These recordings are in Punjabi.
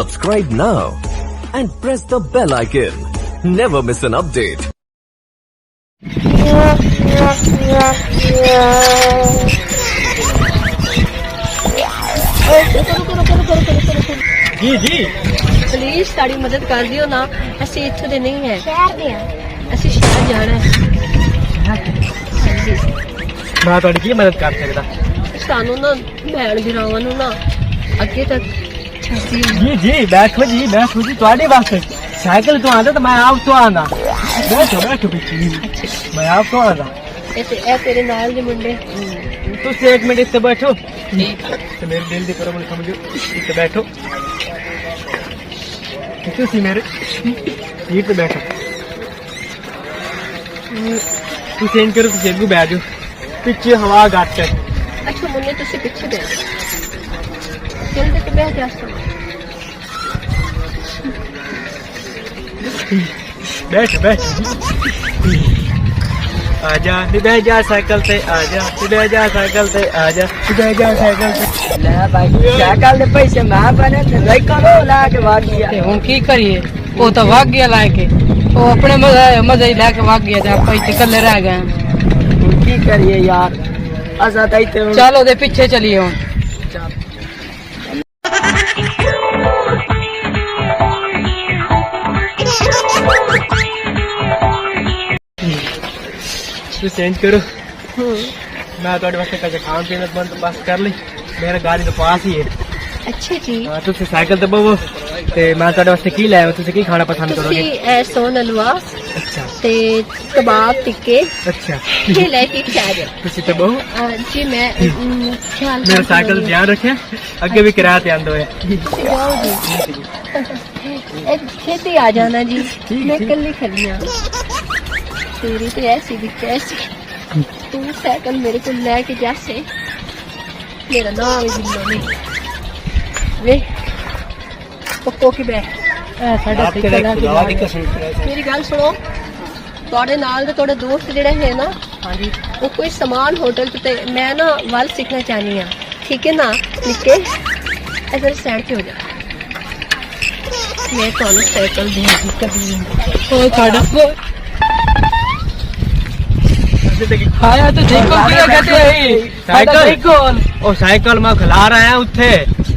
Subscribe now and press the bell icon. Never miss an update. जी जी प्लीज साड़ी मदद कर दियो ना, ਅਸੀਂ ਇੱਥੇ ਦੇ ਨਹੀਂ ਹੈ, शहर दे ਅਸੀਂ ਸ਼ਹਿਰ ਜਾਣਾ ਹੈ। मैं ਤੁਹਾਡੀ ਕੀ ਮਦਦ ਕਰ ਸਕਦਾ? ਸਾਨੂੰ ਨਾ ਭੈਣ ਗਿਰਾਵਾਂ ਨੂੰ ਨਾ ਅੱਗੇ ਤੱਕ ਛਾਤੀ जी जी बैठो जी ਤੁਹਾਡੇ ਵਾਸਤੇ ਸਾਈਕਲ ਤੋਂ ਆਂਦਾ ਤਾਂ ਮੈਂ ਆਪ ਤੋਂ ਆਂਦਾ। बैठो बिल्कुल मैं आप तो आंदा। ਇਹ ਤੇਰੇ ਨਾਲ ਦੇ ਮੁੰਡੇ ਤੁਸੀਂ एक मिनट ਇੱਥੇ बैठो ਤੇ ਮੇਰੇ ਦਿਲ ਦੀ ਪ੍ਰੋਬਲਮ ਸਮਝੋ। ਇੱਥੇ बैठो ਤੁਸੀਂ ਮੇਰੇ ਸੀਟ ਤੇ बैठो। ਤੁਸੀਂ ਇੰਜ ਕਰੋ, ਤੁਸੀਂ ਅੱਗੇ ਬੈਠ ਜਾਓ, ਪਿੱਛੇ ਹਵਾ ਘੱਟ ਹੈ। ਅੱਛਾ ਮੁੰਡੇ ਤੁਸੀਂ ਪਿੱਛੇ ਬੈਠ ਜਲਦੀ ਤੇ ਬੈਠ ਜਾ। बैठ आजा बह जा साइकिल ते, आजा बह जा साइकिल ते, आजा बह जा साइकिल ते। ਲੈ ਭਾਈ ਸਾਈਕਲ ਦੇ ਪੈਸੇ ਮੈਂ ਬਣੇ ਤੇ ਸਾਈਕਲ ਉਹ ਲਾ ਕੇ ਵਗ ਗਿਆ। ਤੇ ਹੁਣ ਕੀ ਕਰੀਏ? ਉਹ ਤਾਂ ਵਗ ਗਿਆ ਲੈ ਕੇ, ਉਹ ਆਪਣੇ ਮਜ਼ੇ ਹੀ ਲੈ ਕੇ ਵਗ ਗਿਆ ਤੇ ਆਪਾਂ ਇੱਥੇ ਇਕੱਲੇ ਰਹਿ ਗਏ। ਹੁਣ ਕੀ ਕਰੀਏ ਯਾਰ, ਅਸਾਂ ਤਾਂ ਇੱਥੇ ਹੁਣ ਚੱਲ ਉਹਦੇ ਪਿੱਛੇ ਚੱਲੀਏ ਹੁਣ। ਤੁਸੀਂ ਇੰਜ ਕਰੋ, ਮੈਂ ਤੁਹਾਡੇ ਵਾਸਤੇ ਕੁਝ ਖਾਣ ਪੀਣ ਦਾ ਬੰਦੋਬਸਤ ਕਰ ਲਈ, ਮੇਰਾ ਗਾੜੀ ਦੇ ਪਾਸ ਹੀ ਹੈ। ਅੱਛਾ ਜੀ ਤੁਸੀਂ ਸਾਈਕਲ ਤੇ ਬਵੋ ਤੇ ਮੈਂ ਤੁਹਾਡੇ ਵਾਸਤੇ ਕੀ ਲੈ ਆਵਾਂ, ਤੁਸੀਂ ਕੀ ਖਾਣਾ ਪਸੰਦ ਕਰੋਗੇ? ਤੁਸੀਂ ਸੋਨ ਹਲਵਾ ਅੱਛਾ ਤੇ ਕਬਾਬ ਟਿੱਕੇ ਅੱਛਾ ਇਹ ਲੈ ਕੇ ਆ ਜਾਓ। ਤੁਸੀਂ ਤੇ ਬਵੋ, ਜੀ ਮੈਂ ਖਿਆਲ ਮੇਰਾ ਸਾਈਕਲ ਦਾ ਧਿਆਨ ਰੱਖਿਆ, ਅੱਗੇ ਵੀ ਕਿਰਾਇਆ ਤੇ ਆਂਦਾ ਹੋਇਆ। ਜਾਓ ਜੀ। ਇਹ ਛੇਤੀ ਆ ਜਾਣਾ ਜੀ, ਮੈਂ ਕੱਲੀ ਖੜੀਆਂ। तेरी तो ऐसी भी कैसी, तू साइकिल मेरे को लेके जैसे मेरा नाम ही जिंदा नहीं वे पक्को की बैठ मेरी गल सुनो। ਤੁਹਾਡੇ ਨਾਲ ਦੇ ਤੁਹਾਡੇ ਦੋਸਤ ਜਿਹੜੇ ਹੈ ਨਾ, ਹਾਂਜੀ ਉਹ ਕੋਈ ਸਮਾਨ ਹੋਟਲ ਤੇ ਮੈਂ ਨਾ ਵੱਲ ਸਿੱਖਣਾ ਚਾਹਨੀ ਆ, ਠੀਕ ਹੈ ਨਾ? ਨਿੱਕੇ ਇਧਰ ਸਾਈਡ ਤੇ ਹੋ ਜਾ, ਮੈਂ ਤੁਹਾਨੂੰ ਸਾਈਕਲ ਦੇਣੀ ਕਦੀ ਉਹ ਸਾਡਾ आया तो देखो क्या कहते हैं साइकिल ओ साइकिल मैं खिला रहा है उत्थे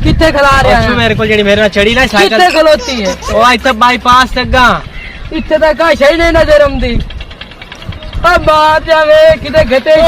कितने खिला रहे हैं मेरे को जेडी मेरे नाल चढ़ी ना साइकिल कितने खलोती है ओ इथे बाईपास तक इतने तक का सही नहीं नजर आंदी। अब बात जावे किते घटे